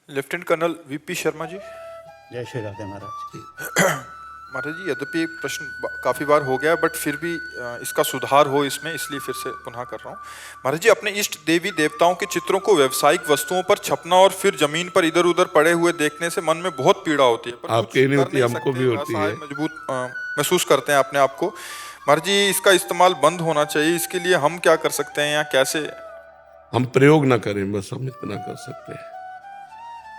Lieutenant colonel VP Sharma ji. जय श्री राधे महाराज। महाराज जी, यद्यपि प्रश्न काफ़ी बार हो गया बट फिर भी इसका सुधार हो इसमें, इसलिए फिर से पुनः कर रहा हूँ। महाराज जी, अपने इष्ट देवी देवताओं के चित्रों को व्यावसायिक वस्तुओं पर छपना और फिर जमीन पर इधर उधर पड़े हुए देखने से मन में बहुत पीड़ा होती है, पर आपके कुछ नहीं कर होती, नहीं हमको सकते, भी होती है। मजबूत महसूस करते हैं अपने आप को। महाराज जी, इसका इस्तेमाल बंद होना चाहिए, इसके लिए हम क्या कर सकते हैं या कैसे? हम प्रयोग ना करें, बस हम इतना कर सकते हैं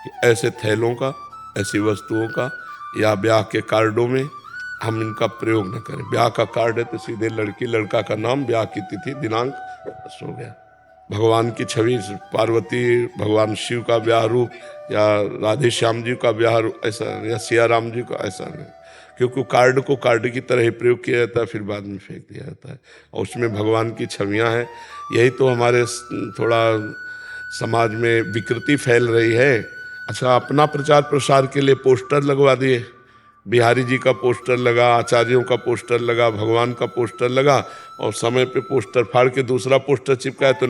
कि ऐसे थैलों का, ऐसी वस्तुओं का या ब्याह के कार्डों में हम इनका प्रयोग न करें। ब्याह का कार्ड है तो सीधे लड़की लड़का का नाम, ब्याह की तिथि दिनांक, बस हो गया। भगवान की छवि, पार्वती भगवान शिव का ब्याह रूप या राधे श्याम जी का ब्याह रूप, ऐसा, या सिया राम जी का, ऐसा नहीं। क्योंकि कार्ड को कार्ड की तरह ही प्रयोग किया जाता है, फिर बाद में फेंक दिया जाता है, और उसमें भगवान की छवियां हैं। यही तो हमारे थोड़ा समाज में विकृति फैल रही है। अच्छा, अपना प्रचार प्रसार के लिए पोस्टर लगवा दिए, बिहारी जी का पोस्टर लगा, आचार्यों का पोस्टर लगा, भगवान का पोस्टर लगा, और समय पे पोस्टर फाड़ के दूसरा पोस्टर चिपकाया, तो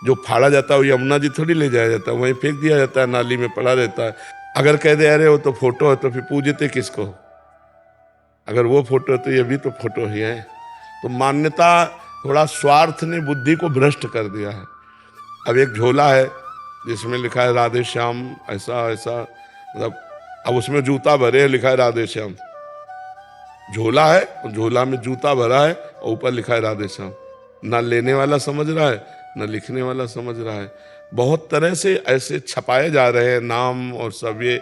जो फाड़ा जाता है वो यमुना जी थोड़ी ले जाया जाता है, वहीं फेंक दिया जाता है, नाली में पड़ा रहता है। अगर कह दे अरे वो तो फोटो है, तो फिर पूजते किसको? अगर वो फोटो है तो ये भी तो फोटो ही है। तो मान्यता, थोड़ा स्वार्थ ने बुद्धि को भ्रष्ट कर दिया है। अब एक झोला है जिसमें लिखा है राधे श्याम, ऐसा ऐसा, मतलब अब उसमें जूता भरे है, लिखा है राधे श्याम। झोला है, झोला में जूता भरा है और ऊपर लिखा है राधे श्याम। ना लेने वाला समझ रहा है, ना लिखने वाला समझ रहा है। बहुत तरह से ऐसे छपाए जा रहे हैं नाम और सब। ये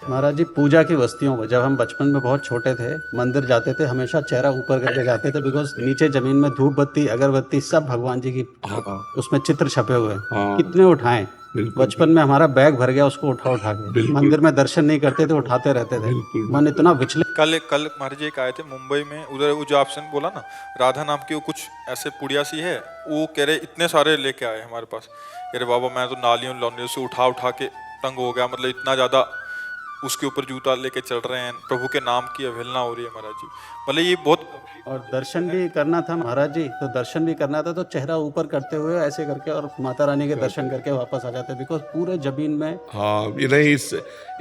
महाराज जी, पूजा की वस्तुओं को जब हम बचपन में बहुत छोटे थे, मंदिर जाते थे, हमेशा चेहरा ऊपर करके जाते थे, बिकॉज नीचे जमीन में धूप बत्ती अगरबत्ती सब भगवान जी की उसमें चित्र छपे हुए हैं। कितने उठाएं, बचपन में हमारा बैग भर गया उसको उठा उठा के। मंदिर में दर्शन नहीं करते थे, उठाते रहते थे, मन इतना विचलित। कल महाराज जी एक आए थे मुंबई में, उधर वो जो आपने बोला ना राधा नाम की, वो कुछ ऐसे पुड़िया सी है, वो कह रहे इतने सारे लेके आए हमारे पास। कह रहे बाबा मैं तो नालियों लौनियों से उठा उठा के तंग हो गया, मतलब इतना ज़्यादा उसके ऊपर जूता लेके चल रहे हैं, प्रभु के नाम की अवहेलना हो रही है महाराज जी। मतलब ये बहुत। और दर्शन भी करना था महाराज जी, तो दर्शन भी करना था तो चेहरा ऊपर करते हुए ऐसे करके और माता रानी के दर्शन करके वापस आ जाते, बिकॉज पूरे जमीन में। हाँ, ये नहीं,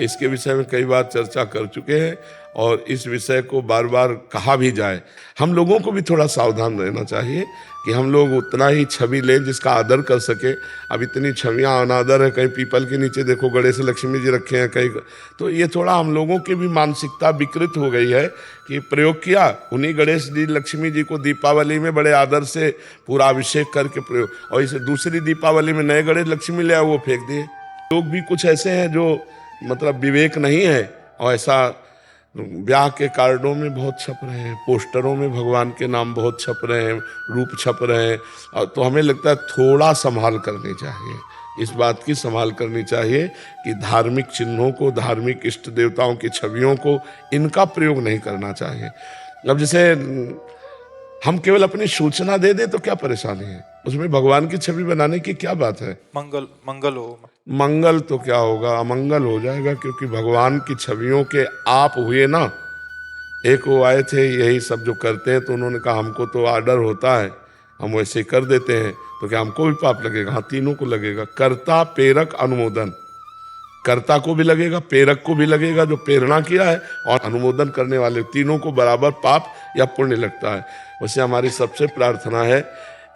इसके विषय में कई बार चर्चा कर चुके हैं, और इस विषय को बार बार कहा भी जाए। हम लोगों को भी थोड़ा सावधान रहना चाहिए कि हम लोग उतना ही छवि लें जिसका आदर कर सके। अब इतनी छवियां अनादर है, कहीं पीपल के नीचे देखो गणेश लक्ष्मी जी रखे हैं कहीं, तो ये थोड़ा हम लोगों की भी मानसिकता विकृत हो गई है कि प्रयोग किया, उन्हीं गणेश जी लक्ष्मी जी को दीपावली में बड़े आदर से पूरा अभिषेक करके प्रयोग, और इसे दूसरी दीपावली में नए गणेश लक्ष्मी ले आए, वो फेंक दिए। लोग भी कुछ ऐसे हैं जो मतलब विवेक नहीं है, और ऐसा ब्याह के कार्डों में बहुत छप रहे हैं, पोस्टरों में भगवान के नाम बहुत छप रहे हैं, रूप छप रहे हैं। और तो हमें लगता है थोड़ा संभाल करनी चाहिए, इस बात की संभाल करनी चाहिए कि धार्मिक चिन्हों को, धार्मिक इष्ट देवताओं की छवियों को, इनका प्रयोग नहीं करना चाहिए। अब जैसे हम केवल अपनी सूचना दे दें तो क्या परेशानी है, उसमें भगवान की छवि बनाने की क्या बात है? मंगल हो। मंगल तो क्या होगा, अमंगल हो जाएगा, क्योंकि भगवान की छवियों के आप हुए ना। एक वो आए थे यही सब जो करते हैं, तो उन्होंने कहा हमको तो आर्डर होता है, हम वैसे कर देते हैं, तो क्या हमको भी पाप लगेगा? हाँ, तीनों को लगेगा। कर्ता, प्रेरक, अनुमोदन। कर्ता को भी लगेगा, प्रेरक को भी लगेगा जो प्रेरणा किया है, और अनुमोदन करने वाले, तीनों को बराबर पाप या पुण्य लगता है। वैसे हमारी सबसे प्रार्थना है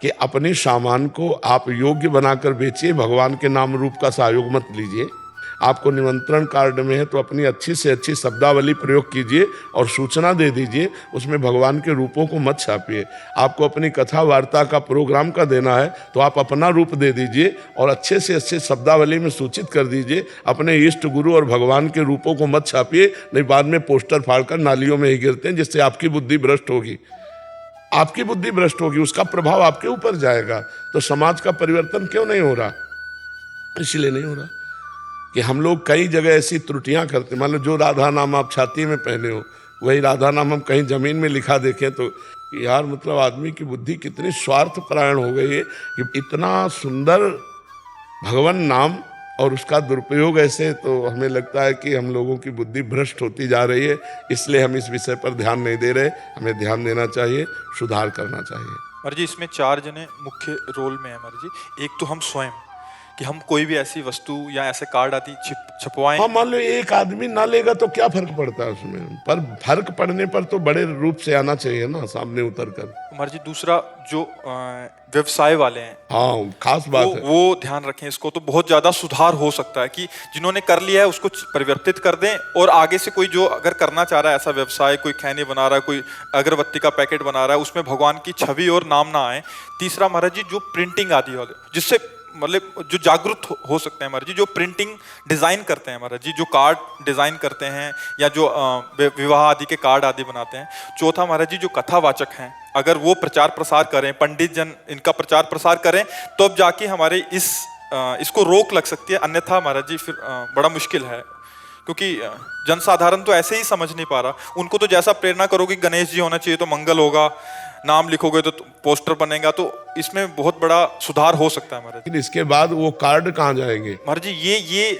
कि अपने सामान को आप योग्य बनाकर बेचिए, भगवान के नाम रूप का सहयोग मत लीजिए। आपको निमंत्रण कार्ड में है तो अपनी अच्छी से अच्छी शब्दावली प्रयोग कीजिए और सूचना दे दीजिए, उसमें भगवान के रूपों को मत छापिए। आपको अपनी कथा वार्ता का प्रोग्राम का देना है तो आप अपना रूप दे दीजिए और अच्छे से अच्छे शब्दावली में सूचित कर दीजिए। अपने इष्ट गुरु और भगवान के रूपों को मत छापिए, नहीं बाद में पोस्टर फाड़कर नालियों में ही गिरते हैं, जिससे आपकी बुद्धि भ्रष्ट होगी। आपकी बुद्धि भ्रष्ट होगी, उसका प्रभाव आपके ऊपर जाएगा। तो समाज का परिवर्तन क्यों नहीं हो रहा? इसलिए नहीं हो रहा कि हम लोग कई जगह ऐसी त्रुटियां करते। मान लो जो राधा नाम आप छाती में पहने हो, वही राधा नाम हम कहीं जमीन में लिखा देखें तो यार, मतलब आदमी की बुद्धि कितनी स्वार्थ परायण हो गई है कि इतना सुंदर भगवान नाम और उसका दुरुपयोग ऐसे, तो हमें लगता है कि हम लोगों की बुद्धि भ्रष्ट होती जा रही है। इसलिए हम इस विषय पर ध्यान नहीं दे रहे, हमें ध्यान देना चाहिए, सुधार करना चाहिए। महाराज जी, इसमें 4 जने मुख्य रोल में है महाराज जी। एक तो हम स्वयं, कि हम कोई भी ऐसी वस्तु या ऐसे कार्ड आदि छपवाएं? हाँ, मान लो एक आदमी ना लेगा तो क्या फर्क पड़ता है उसमें, पर फर्क पड़ने पर तो बड़े रूप से आना चाहिए ना, सामने उतर कर। कुमार जी, दूसरा जो व्यवसाय वाले हैं, हाँ, खास बात है। वो ध्यान रखें इसको, तो बहुत ज्यादा सुधार हो सकता है कि जिन्होंने कर लिया है उसको परिवर्तित कर दें, और आगे से कोई जो अगर करना चाह रहा है ऐसा व्यवसाय, कोई खैनी बना रहा है, कोई अगरबत्ती का पैकेट बना रहा है, उसमें भगवान की छवि और नाम ना आए। तीसरा महाराज जी, जो प्रिंटिंग आदि वाले, जिससे मतलब जो जागरूक हो सकते हैं महाराज जी, जो प्रिंटिंग डिजाइन करते हैं महाराज जी, जो कार्ड डिजाइन करते हैं या जो विवाह आदि के कार्ड आदि बनाते हैं। चौथा महाराज जी, जो कथावाचक हैं, अगर वो प्रचार प्रसार करें, पंडित जन इनका प्रचार प्रसार करें, तो अब जाके हमारे इसको रोक लग सकती है, अन्यथा महाराज जी फिर बड़ा मुश्किल है, क्योंकि जनसाधारण तो ऐसे ही समझ नहीं पा रहा। उनको तो जैसा प्रेरणा करोगे गणेश जी होना चाहिए तो मंगल होगा, नाम लिखोगे तो पोस्टर बनेगा, तो इसमें बहुत बड़ा सुधार हो सकता है महाराज। लेकिन इसके बाद वो कार्ड कहाँ जाएंगे महाराज जी? ये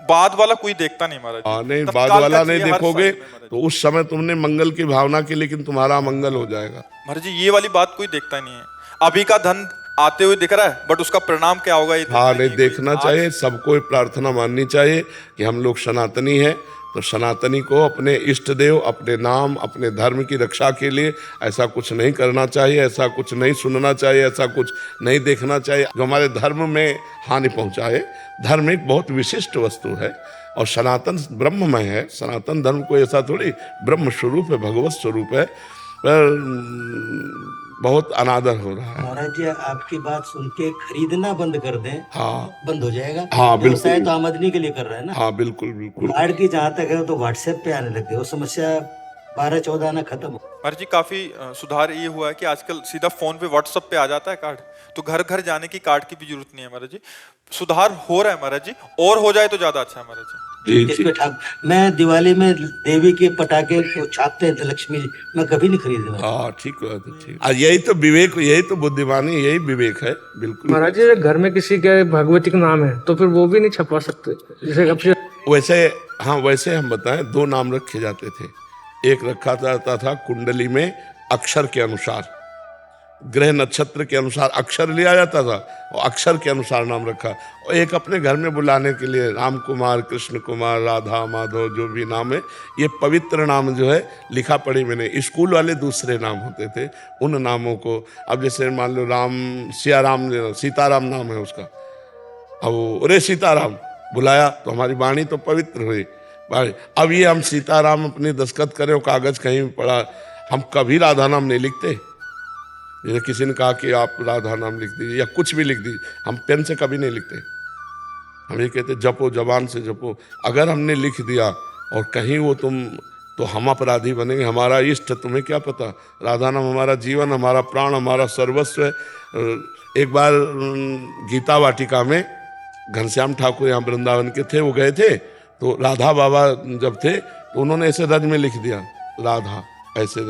बाद वाला कोई देखता नहीं महाराज जी। हाँ, नहीं, तत्काल बाद वाला का नहीं चाहिए हर देखोगे साल में महाराज तो उस समय तुमने मंगल की भावना की, लेकिन तुम्हारा मंगल हो जाएगा। महाराज जी, ये वाली बात कोई देखता नहीं है। अभी का धन आते हुए दिख रहा है, बट उसका परिणाम क्या होगा ये हाँ, देखता नहीं, देखना चाहिए। सबको प्रार्थना माननी चाहिए कि हम लोग सनातनी हैं, तो सनातनी को अपने इष्ट देव, अपने नाम, अपने धर्म की रक्षा के लिए ऐसा कुछ नहीं करना चाहिए, ऐसा कुछ नहीं सुनना चाहिए, ऐसा कुछ नहीं देखना चाहिए जो हमारे धर्म में हानि पहुंचाए। धर्म एक बहुत विशिष्ट वस्तु है और सनातन ब्रह्ममय है। सनातन धर्म को ऐसा थोड़ी, ब्रह्म स्वरूप है, भगवत स्वरूप है, पर बहुत अनादर हो रहा है। महाराज जी, आपकी बात सुन के खरीदना बंद कर दें, हाँ, बंद हो जाएगा। हाँ, बिल्कुल। व्यवसाय तो आमदनी के लिए कर रहा है ना। हाँ, बिल्कुल बिल्कुल। कार्ड की जहाँ तक है तो व्हाट्सएप पे आने लग गए, वो समस्या 12-14 आना खत्म हो। महाराज जी, काफी सुधार ये हुआ है कि आजकल सीधा फोन पे व्हाट्सएप पे आ जाता है कार्ड, तो घर घर जाने की कार्ड की भी जरूरत नहीं है महाराज जी। सुधार हो रहा है महाराज जी, और हो जाए तो ज्यादा अच्छा है महाराज जी। इसमें मैं दिवाली में देवी के पटाखे को छापते हैं तो लक्ष्मी जी, मैं कभी नहीं खरीदूंगा। हाँ, ठीक बात है, ठीक। यही तो विवेक, यही तो बुद्धिमानी, यही विवेक है। बिल्कुल महाराज जी, घर में किसी के भगवती का नाम है तो फिर वो भी नहीं छपवा सकते, जैसे अब वैसे। हाँ, वैसे हम बताएं, 2 नाम रखे जाते थे। एक रखा जाता था कुंडली में अक्षर के अनुसार, ग्रह नक्षत्र के अनुसार अक्षर लिया जाता था और अक्षर के अनुसार नाम रखा, और एक अपने घर में बुलाने के लिए राम कुमार, कृष्ण कुमार, राधा, माधव, जो भी नाम है, ये पवित्र नाम जो है लिखा पढ़ी मैंने। स्कूल वाले दूसरे नाम होते थे, उन नामों को, अब जैसे मान लो राम, सिया राम, सीताराम नाम है उसका, अब अरे सीताराम बुलाया तो हमारी वाणी तो पवित्र हुई। अब ये हम सीताराम अपनी दस्तखत करें और कागज कहीं पड़ा, हम कभी राधा नाम नहीं लिखते। जैसे किसी ने कहा कि आप राधा नाम लिख दीजिए या कुछ भी लिख दीजिए, हम पेन से कभी नहीं लिखते। हम ये कहते जपो, जबान से जपो। अगर हमने लिख दिया और कहीं वो तुम, तो हम अपराधी बनेंगे। हमारा इष्ट, तुम्हें क्या पता, राधा नाम हमारा जीवन, हमारा प्राण, हमारा सर्वस्व है। एक बार गीता वाटिका में घनश्याम ठाकुर यहाँ वृंदावन के थे, वो गए थे, तो राधा बाबा जब थे तो उन्होंने ऐसे रज में लिख दिया राधा, ऐसे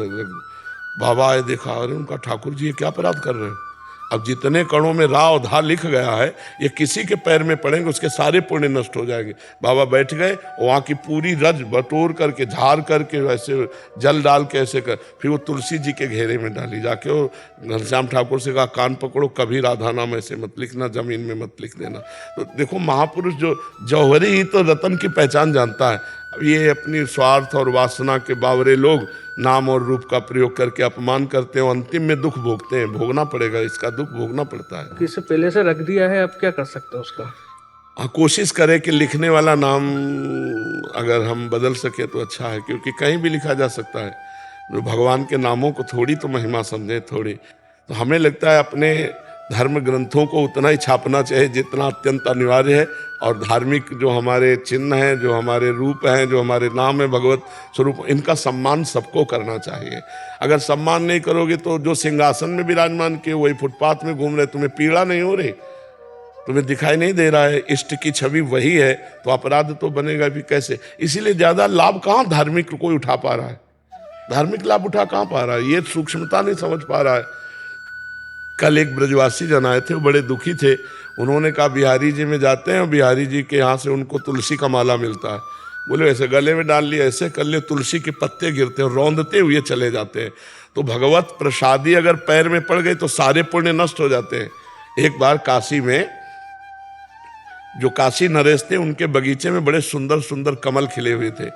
बाबा आए, देखा, अरे उनका ठाकुर जी ये क्या अपराध कर रहे हैं। अब जितने कणों में रा और धा लिख गया है, ये किसी के पैर में पड़ेंगे उसके सारे पुण्य नष्ट हो जाएंगे। बाबा बैठ गए, वहाँ की पूरी रज बटोर करके, झाड़ करके, वैसे जल डाल के ऐसे कर, फिर वो तुलसी जी के घेरे में डाली, जाके और घनश्याम ठाकुर से कहा कान पकड़ो, कभी राधा नाम ऐसे मत लिखना, जमीन में मत लिख देना। तो देखो, महापुरुष जो जौहरी ही तो रतन की पहचान जानता है। अब ये अपनी स्वार्थ और वासना के बावरे लोग नाम और रूप का प्रयोग करके अपमान करते हैं, अंतिम में दुख भोगते हैं। भोगना पड़ेगा, इसका दुख भोगना पड़ता है। किसी पहले से रख दिया है, अब क्या कर सकते हैं उसका? हाँ, कोशिश करें कि लिखने वाला नाम अगर हम बदल सके तो अच्छा है, क्योंकि कहीं भी लिखा जा सकता है। जो भगवान के नामों को थोड़ी तो महिमा समझे, थोड़ी तो हमें लगता है अपने धर्म ग्रंथों को उतना ही छापना चाहिए जितना अत्यंत अनिवार्य है, और धार्मिक जो हमारे चिन्ह हैं, जो हमारे रूप हैं, जो हमारे नाम है भगवत स्वरूप, इनका सम्मान सबको करना चाहिए। अगर सम्मान नहीं करोगे तो जो सिंहासन में विराजमान किए वही फुटपाथ में घूम रहे, तुम्हें पीड़ा नहीं हो रही, तुम्हें दिखाई नहीं दे रहा है, इष्ट की छवि वही है, तो अपराध तो बनेगा भी कैसे। इसीलिए ज्यादा लाभ कहाँ धार्मिक कोई उठा पा रहा है, धार्मिक लाभ उठा कहाँ पा रहा है, ये सूक्ष्मता नहीं समझ पा रहा है। कल एक ब्रजवासी जन आए थे, वो बड़े दुखी थे। उन्होंने कहा बिहारी जी में जाते हैं और बिहारी जी के यहाँ से उनको तुलसी का माला मिलता है। बोले ऐसे गले में डाल लिया, ऐसे कर लिया, तुलसी के पत्ते गिरते हैं, रौंदते हुए चले जाते हैं। तो भगवत प्रसादी अगर पैर में पड़ गई तो सारे पुण्य नष्ट हो जाते हैं। एक बार काशी में जो काशी नरेश थे उनके बगीचे में बड़े सुंदर सुंदर कमल खिले हुए थे।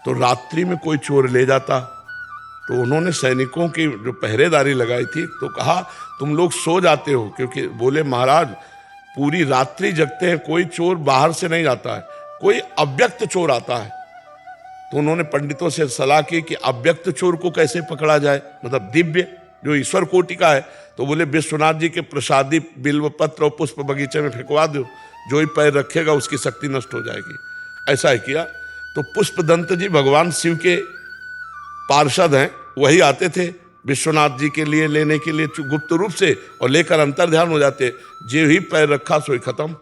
तो रात्रि में कोई चोर ले जाता, तो उन्होंने सैनिकों की जो पहरेदारी लगाई थी तो कहा तुम लोग सो जाते हो, क्योंकि बोले महाराज पूरी रात्रि जगते हैं, कोई चोर बाहर से नहीं आता है, कोई अव्यक्त चोर आता है। तो उन्होंने पंडितों से सलाह की कि अव्यक्त चोर को कैसे पकड़ा जाए, मतलब दिव्य जो ईश्वर कोटि का है। तो बोले विश्वनाथ जी के प्रसादी बिल्व पत्र और पुष्प बगीचे में फेंकवा दो, जो ही पैर रखेगा उसकी शक्ति नष्ट हो जाएगी। ऐसा ही किया। तो पुष्पदंत जी भगवान शिव के पार्षद हैं, वही आते थे विश्वनाथ जी के लिए लेने के लिए गुप्त रूप से, और लेकर अंतर ध्यान हो जाते। जो ही पैर रखा सोई खत्म।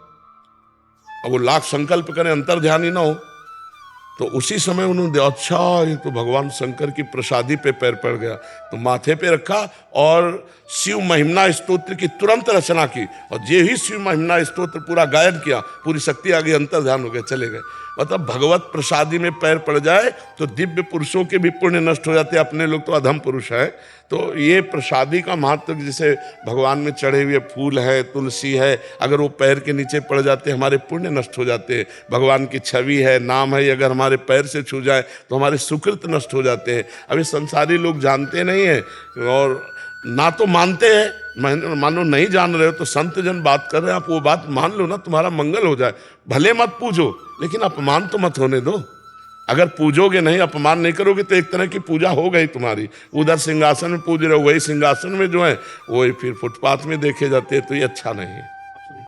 अब वो लाख संकल्प करें अंतर ध्यान ही ना हो। तो उसी समय उन्होंने अच्छा ये तो भगवान शंकर की प्रसादी पे पैर पड़ गया, तो माथे पे रखा और शिव महिमना स्तोत्र की तुरंत रचना की। और जे ही शिव महिमना स्तोत्र पूरा गायन किया, पूरी शक्ति आ गई, अंतर ध्यान हो गया, चले गए। मतलब भगवत प्रसादी में पैर पड़ जाए तो दिव्य पुरुषों के भी पुण्य नष्ट हो जाते, अपने लोग तो अधम पुरुष हैं। तो ये प्रसादी का महत्व, जैसे भगवान में चढ़े हुए फूल है, तुलसी है, अगर वो पैर के नीचे पड़ जाते हमारे पुण्य नष्ट हो जाते हैं। भगवान की छवि है, नाम है, अगर हमारे पैर से छू जाए तो हमारे सुकृत नष्ट हो जाते हैं। अभी संसारी लोग जानते नहीं हैं और ना तो मानते हैं। मानो नहीं जान रहे हो तो संत जन बात कर रहे हैं, आप वो बात मान लो ना, तुम्हारा मंगल हो जाए। भले मत पूजो लेकिन अपमान तो मत होने दो। अगर पूजोगे नहीं, अपमान नहीं करोगे तो एक तरह की पूजा हो गई तुम्हारी। उधर सिंहासन में पूज रहे हो, वही सिंहासन में जो है वही फिर फुटपाथ में देखे जाते हैं, तो ये अच्छा नहीं है।